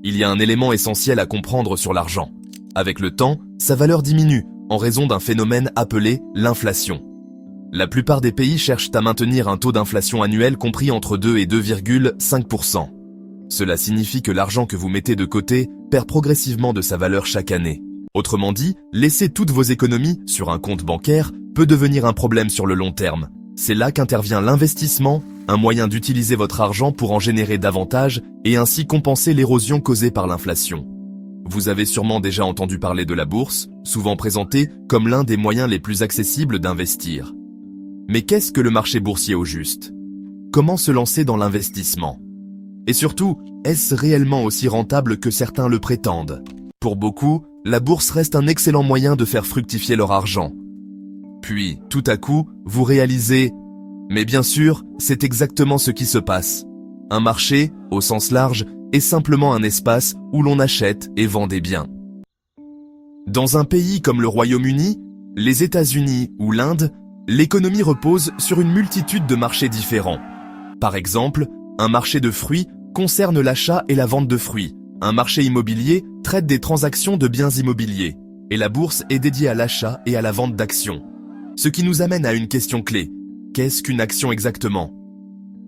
Il y a un élément essentiel à comprendre sur l'argent. Avec le temps, sa valeur diminue en raison d'un phénomène appelé l'inflation. La plupart des pays cherchent à maintenir un taux d'inflation annuel compris entre 2 et 2,5%. Cela signifie que l'argent que vous mettez de côté perd progressivement de sa valeur chaque année. Autrement dit, laisser toutes vos économies sur un compte bancaire peut devenir un problème sur le long terme. C'est là qu'intervient l'investissement, un moyen d'utiliser votre argent pour en générer davantage et ainsi compenser l'érosion causée par l'inflation. Vous avez sûrement déjà entendu parler de la bourse, souvent présentée comme l'un des moyens les plus accessibles d'investir. Mais qu'est-ce que le marché boursier au juste? Comment se lancer dans l'investissement? Et surtout, est-ce réellement aussi rentable que certains le prétendent? Pour beaucoup, la bourse reste un excellent moyen de faire fructifier leur argent. Puis, tout à coup, vous réalisez « Mais bien sûr, c'est exactement ce qui se passe. Un marché, au sens large, est simplement un espace où l'on achète et vend des biens. » Dans un pays comme le Royaume-Uni, les États-Unis ou l'Inde, l'économie repose sur une multitude de marchés différents. Par exemple, un marché de fruits concerne l'achat et la vente de fruits. Un marché immobilier traite des transactions de biens immobiliers. Et la bourse est dédiée à l'achat et à la vente d'actions. Ce qui nous amène à une question clé. Qu'est-ce qu'une action exactement?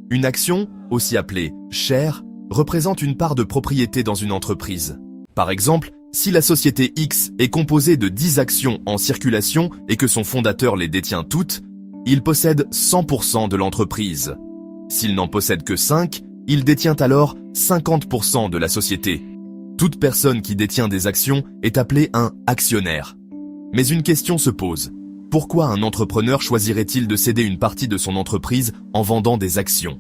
Une action, aussi appelée share, représente une part de propriété dans une entreprise. Par exemple, si la société X est composée de 10 actions en circulation et que son fondateur les détient toutes, il possède 100% de l'entreprise. S'il n'en possède que 5, il détient alors 50% de la société. Toute personne qui détient des actions est appelée un actionnaire. Mais une question se pose. Pourquoi un entrepreneur choisirait-il de céder une partie de son entreprise en vendant des actions?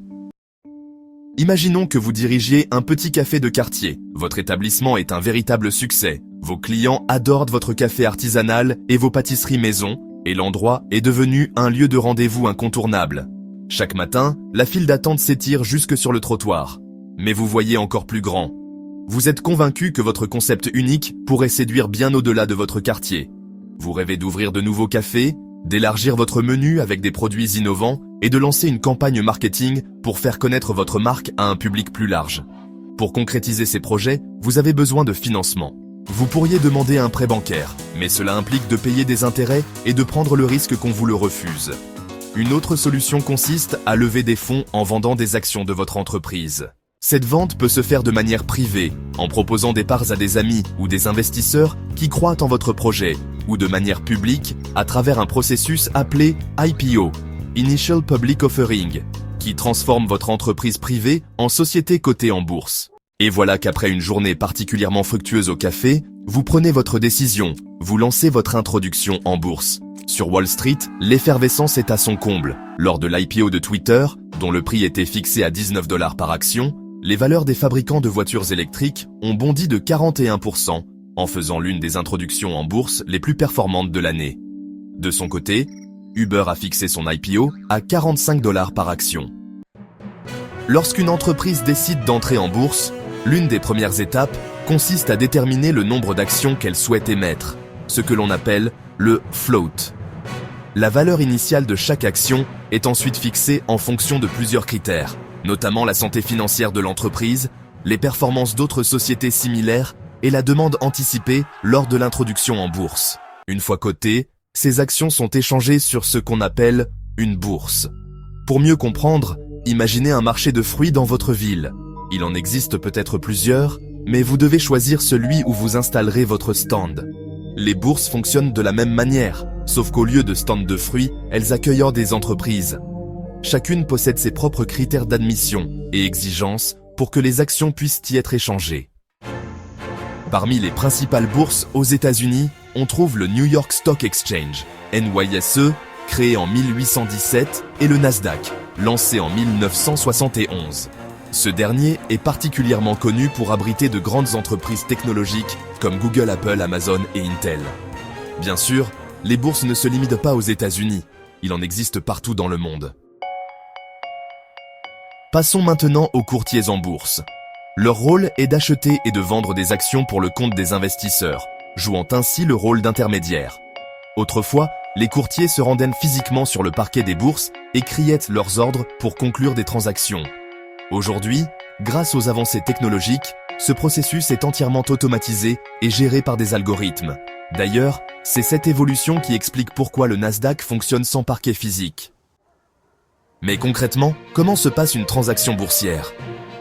Imaginons que vous dirigiez un petit café de quartier. Votre établissement est un véritable succès. Vos clients adorent votre café artisanal et vos pâtisseries maison, et l'endroit est devenu un lieu de rendez-vous incontournable. Chaque matin, la file d'attente s'étire jusque sur le trottoir. Mais vous voyez encore plus grand. Vous êtes convaincu que votre concept unique pourrait séduire bien au-delà de votre quartier. Vous rêvez d'ouvrir de nouveaux cafés, d'élargir votre menu avec des produits innovants et de lancer une campagne marketing pour faire connaître votre marque à un public plus large. Pour concrétiser ces projets, vous avez besoin de financement. Vous pourriez demander un prêt bancaire, mais cela implique de payer des intérêts et de prendre le risque qu'on vous le refuse. Une autre solution consiste à lever des fonds en vendant des actions de votre entreprise. Cette vente peut se faire de manière privée, en proposant des parts à des amis ou des investisseurs qui croient en votre projet, ou de manière publique à travers un processus appelé IPO, Initial Public Offering, qui transforme votre entreprise privée en société cotée en bourse. Et voilà qu'après une journée particulièrement fructueuse au café, vous prenez votre décision, vous lancez votre introduction en bourse. Sur Wall Street, l'effervescence est à son comble. Lors de l'IPO de Twitter, dont le prix était fixé à 19 $ par action, les valeurs des fabricants de voitures électriques ont bondi de 41%, en faisant l'une des introductions en bourse les plus performantes de l'année. De son côté, Uber a fixé son IPO à 45 $ par action. Lorsqu'une entreprise décide d'entrer en bourse, l'une des premières étapes consiste à déterminer le nombre d'actions qu'elle souhaite émettre, ce que l'on appelle le float. La valeur initiale de chaque action est ensuite fixée en fonction de plusieurs critères, notamment la santé financière de l'entreprise, les performances d'autres sociétés similaires et la demande anticipée lors de l'introduction en bourse. Une fois cotées, ces actions sont échangées sur ce qu'on appelle une bourse. Pour mieux comprendre, imaginez un marché de fruits dans votre ville. Il en existe peut-être plusieurs, mais vous devez choisir celui où vous installerez votre stand. Les bourses fonctionnent de la même manière, sauf qu'au lieu de stands de fruits, elles accueillent des entreprises. Chacune possède ses propres critères d'admission et exigences pour que les actions puissent y être échangées. Parmi les principales bourses aux États-Unis, on trouve le New York Stock Exchange, NYSE, créé en 1817, et le Nasdaq, lancé en 1971. Ce dernier est particulièrement connu pour abriter de grandes entreprises technologiques comme Google, Apple, Amazon et Intel. Bien sûr, les bourses ne se limitent pas aux États-Unis, il en existe partout dans le monde. Passons maintenant aux courtiers en bourse. Leur rôle est d'acheter et de vendre des actions pour le compte des investisseurs, jouant ainsi le rôle d'intermédiaire. Autrefois, les courtiers se rendaient physiquement sur le parquet des bourses et criaient leurs ordres pour conclure des transactions. Aujourd'hui, grâce aux avancées technologiques, ce processus est entièrement automatisé et géré par des algorithmes. D'ailleurs, c'est cette évolution qui explique pourquoi le Nasdaq fonctionne sans parquet physique. Mais concrètement, comment se passe une transaction boursière ?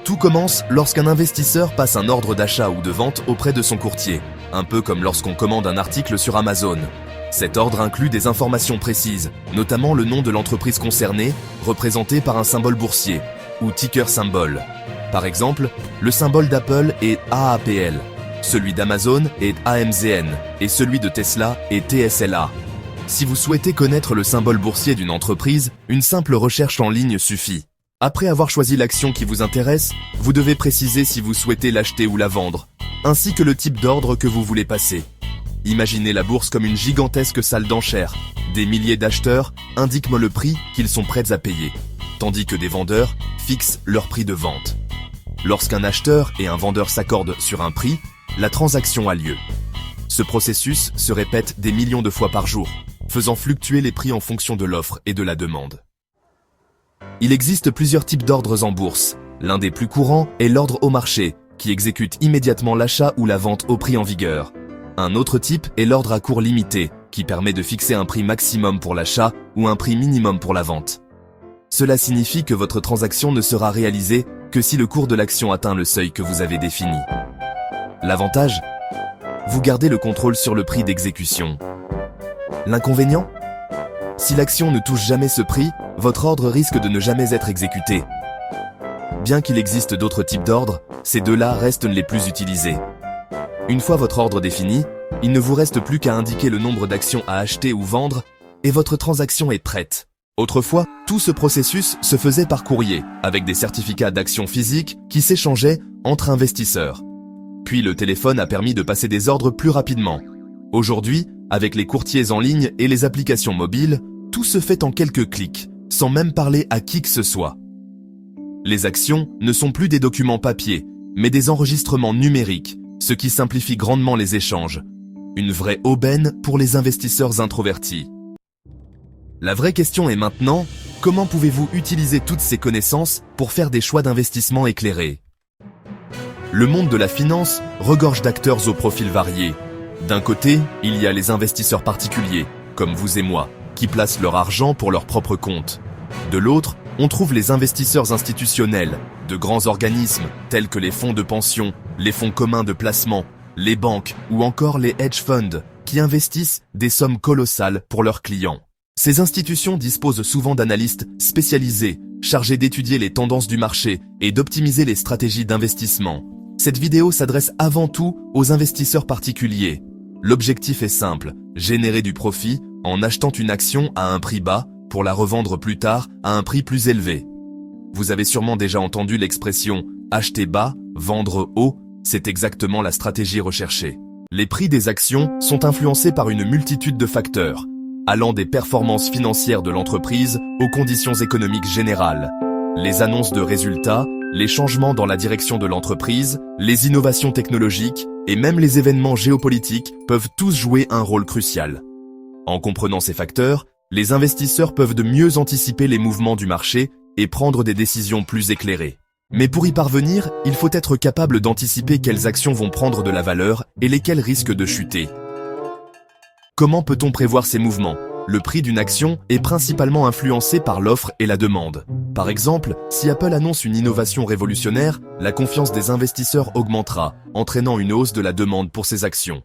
Tout commence lorsqu'un investisseur passe un ordre d'achat ou de vente auprès de son courtier, un peu comme lorsqu'on commande un article sur Amazon. Cet ordre inclut des informations précises, notamment le nom de l'entreprise concernée, représenté par un symbole boursier, ou ticker symbole. Par exemple, le symbole d'Apple est AAPL, celui d'Amazon est AMZN, et celui de Tesla est TSLA. Si vous souhaitez connaître le symbole boursier d'une entreprise, une simple recherche en ligne suffit. Après avoir choisi l'action qui vous intéresse, vous devez préciser si vous souhaitez l'acheter ou la vendre, ainsi que le type d'ordre que vous voulez passer. Imaginez la bourse comme une gigantesque salle d'enchères. Des milliers d'acheteurs indiquent le prix qu'ils sont prêts à payer, tandis que des vendeurs fixent leur prix de vente. Lorsqu'un acheteur et un vendeur s'accordent sur un prix, la transaction a lieu. Ce processus se répète des millions de fois par jour, faisant fluctuer les prix en fonction de l'offre et de la demande. Il existe plusieurs types d'ordres en bourse. L'un des plus courants est l'ordre au marché, qui exécute immédiatement l'achat ou la vente au prix en vigueur. Un autre type est l'ordre à cours limité, qui permet de fixer un prix maximum pour l'achat ou un prix minimum pour la vente. Cela signifie que votre transaction ne sera réalisée que si le cours de l'action atteint le seuil que vous avez défini. L'avantage ? Vous gardez le contrôle sur le prix d'exécution. L'inconvénient ? Si l'action ne touche jamais ce prix, votre ordre risque de ne jamais être exécuté. Bien qu'il existe d'autres types d'ordres, ces deux-là restent les plus utilisés. Une fois votre ordre défini, il ne vous reste plus qu'à indiquer le nombre d'actions à acheter ou vendre, et votre transaction est prête. Autrefois, tout ce processus se faisait par courrier, avec des certificats d'action physiques qui s'échangeaient entre investisseurs. Puis le téléphone a permis de passer des ordres plus rapidement. Aujourd'hui, avec les courtiers en ligne et les applications mobiles, tout se fait en quelques clics, sans même parler à qui que ce soit. Les actions ne sont plus des documents papier, mais des enregistrements numériques, ce qui simplifie grandement les échanges. Une vraie aubaine pour les investisseurs introvertis. La vraie question est maintenant, comment pouvez-vous utiliser toutes ces connaissances pour faire des choix d'investissement éclairés ? Le monde de la finance regorge d'acteurs aux profils variés. D'un côté, il y a les investisseurs particuliers, comme vous et moi, qui placent leur argent pour leur propre compte. De l'autre, on trouve les investisseurs institutionnels, de grands organismes tels que les fonds de pension, les fonds communs de placement, les banques ou encore les hedge funds, qui investissent des sommes colossales pour leurs clients. Ces institutions disposent souvent d'analystes spécialisés, chargés d'étudier les tendances du marché et d'optimiser les stratégies d'investissement. Cette vidéo s'adresse avant tout aux investisseurs particuliers. L'objectif est simple, générer du profit en achetant une action à un prix bas pour la revendre plus tard à un prix plus élevé. Vous avez sûrement déjà entendu l'expression « acheter bas, vendre haut », c'est exactement la stratégie recherchée. Les prix des actions sont influencés par une multitude de facteurs, allant des performances financières de l'entreprise aux conditions économiques générales. Les annonces de résultats, les changements dans la direction de l'entreprise, les innovations technologiques et même les événements géopolitiques peuvent tous jouer un rôle crucial. En comprenant ces facteurs, les investisseurs peuvent de mieux anticiper les mouvements du marché et prendre des décisions plus éclairées. Mais pour y parvenir, il faut être capable d'anticiper quelles actions vont prendre de la valeur et lesquelles risquent de chuter. Comment peut-on prévoir ces mouvements ? Le prix d'une action est principalement influencé par l'offre et la demande. Par exemple, si Apple annonce une innovation révolutionnaire, la confiance des investisseurs augmentera, entraînant une hausse de la demande pour ces actions.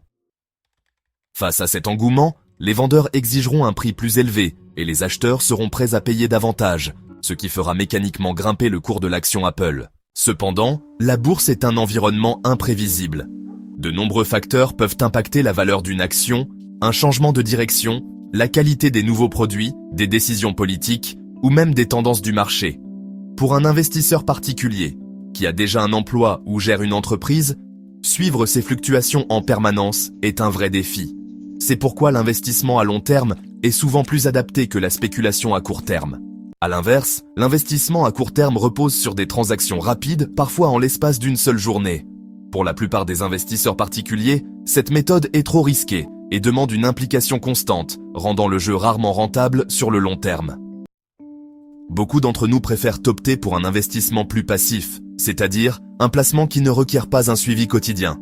Face à cet engouement, les vendeurs exigeront un prix plus élevé et les acheteurs seront prêts à payer davantage, ce qui fera mécaniquement grimper le cours de l'action Apple. Cependant, la bourse est un environnement imprévisible. De nombreux facteurs peuvent impacter la valeur d'une action, un changement de direction, la qualité des nouveaux produits, des décisions politiques ou même des tendances du marché. Pour un investisseur particulier, qui a déjà un emploi ou gère une entreprise, suivre ces fluctuations en permanence est un vrai défi. C'est pourquoi l'investissement à long terme est souvent plus adapté que la spéculation à court terme. À l'inverse, l'investissement à court terme repose sur des transactions rapides, parfois en l'espace d'une seule journée. Pour la plupart des investisseurs particuliers, cette méthode est trop risquée et demande une implication constante, rendant le jeu rarement rentable sur le long terme. Beaucoup d'entre nous préfèrent opter pour un investissement plus passif, c'est-à-dire un placement qui ne requiert pas un suivi quotidien.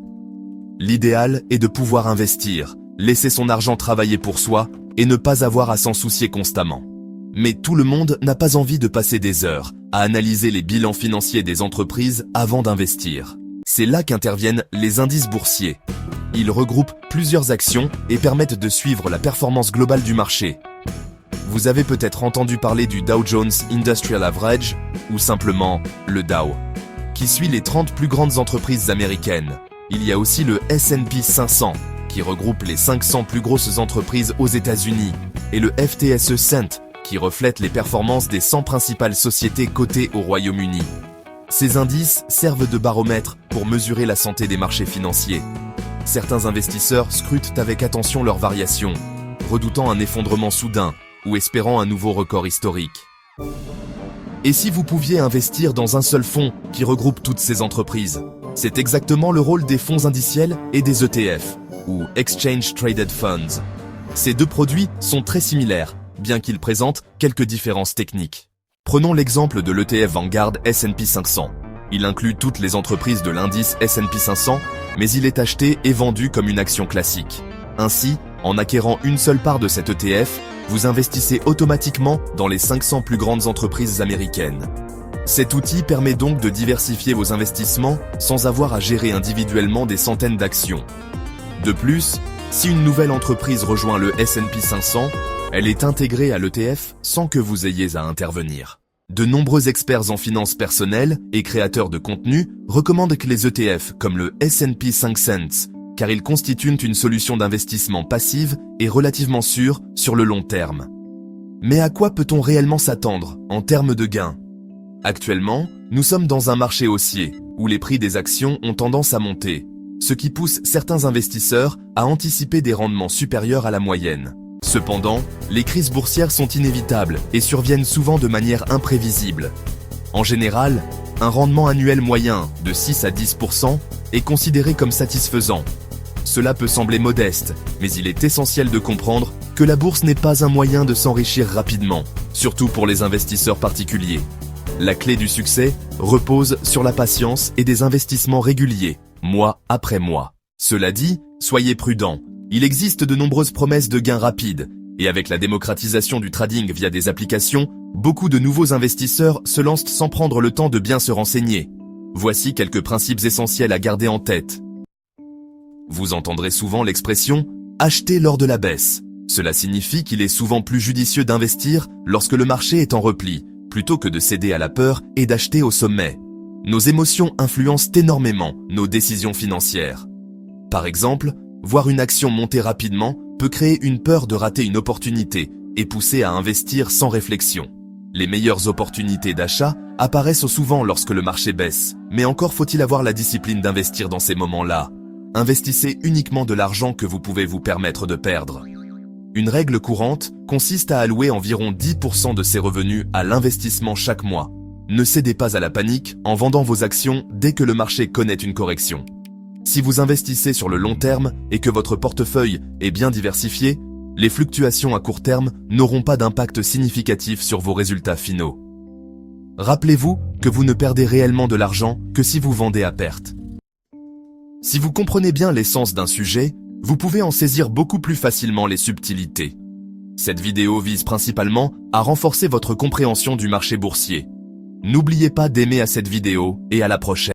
L'idéal est de pouvoir investir, laisser son argent travailler pour soi et ne pas avoir à s'en soucier constamment. Mais tout le monde n'a pas envie de passer des heures à analyser les bilans financiers des entreprises avant d'investir. C'est là qu'interviennent les indices boursiers. Ils regroupent plusieurs actions et permettent de suivre la performance globale du marché. Vous avez peut-être entendu parler du Dow Jones Industrial Average, ou simplement le Dow, qui suit les 30 plus grandes entreprises américaines. Il y a aussi le S&P 500, qui regroupe les 500 plus grosses entreprises aux États-Unis, et le FTSE 100, qui reflète les performances des 100 principales sociétés cotées au Royaume-Uni. Ces indices servent de baromètre pour mesurer la santé des marchés financiers. Certains investisseurs scrutent avec attention leurs variations, redoutant un effondrement soudain ou espérant un nouveau record historique. Et si vous pouviez investir dans un seul fonds qui regroupe toutes ces entreprises? C'est exactement le rôle des fonds indiciels et des ETF, ou Exchange Traded Funds. Ces deux produits sont très similaires, bien qu'ils présentent quelques différences techniques. Prenons l'exemple de l'ETF Vanguard S&P 500. Il inclut toutes les entreprises de l'indice S&P 500, mais il est acheté et vendu comme une action classique. Ainsi, en acquérant une seule part de cet ETF, vous investissez automatiquement dans les 500 plus grandes entreprises américaines. Cet outil permet donc de diversifier vos investissements sans avoir à gérer individuellement des centaines d'actions. De plus, si une nouvelle entreprise rejoint le S&P 500, elle est intégrée à l'ETF sans que vous ayez à intervenir. De nombreux experts en finances personnelles et créateurs de contenu recommandent que les ETF comme le S&P 500, car ils constituent une solution d'investissement passive et relativement sûre sur le long terme. Mais à quoi peut-on réellement s'attendre en termes de gains? Actuellement, nous sommes dans un marché haussier, où les prix des actions ont tendance à monter, ce qui pousse certains investisseurs à anticiper des rendements supérieurs à la moyenne. Cependant, les crises boursières sont inévitables et surviennent souvent de manière imprévisible. En général, un rendement annuel moyen de 6 à 10% est considéré comme satisfaisant. Cela peut sembler modeste, mais il est essentiel de comprendre que la bourse n'est pas un moyen de s'enrichir rapidement, surtout pour les investisseurs particuliers. La clé du succès repose sur la patience et des investissements réguliers, mois après mois. Cela dit, soyez prudents. Il existe de nombreuses promesses de gains rapides, et avec la démocratisation du trading via des applications, beaucoup de nouveaux investisseurs se lancent sans prendre le temps de bien se renseigner. Voici quelques principes essentiels à garder en tête. Vous entendrez souvent l'expression « acheter lors de la baisse ». Cela signifie qu'il est souvent plus judicieux d'investir lorsque le marché est en repli, plutôt que de céder à la peur et d'acheter au sommet. Nos émotions influencent énormément nos décisions financières. Par exemple, voir une action monter rapidement peut créer une peur de rater une opportunité et pousser à investir sans réflexion. Les meilleures opportunités d'achat apparaissent souvent lorsque le marché baisse, mais encore faut-il avoir la discipline d'investir dans ces moments-là. Investissez uniquement de l'argent que vous pouvez vous permettre de perdre. Une règle courante consiste à allouer environ 10% de ses revenus à l'investissement chaque mois. Ne cédez pas à la panique en vendant vos actions dès que le marché connaît une correction. Si vous investissez sur le long terme et que votre portefeuille est bien diversifié, les fluctuations à court terme n'auront pas d'impact significatif sur vos résultats finaux. Rappelez-vous que vous ne perdez réellement de l'argent que si vous vendez à perte. Si vous comprenez bien l'essence d'un sujet, vous pouvez en saisir beaucoup plus facilement les subtilités. Cette vidéo vise principalement à renforcer votre compréhension du marché boursier. N'oubliez pas d'aimer cette vidéo et à la prochaine.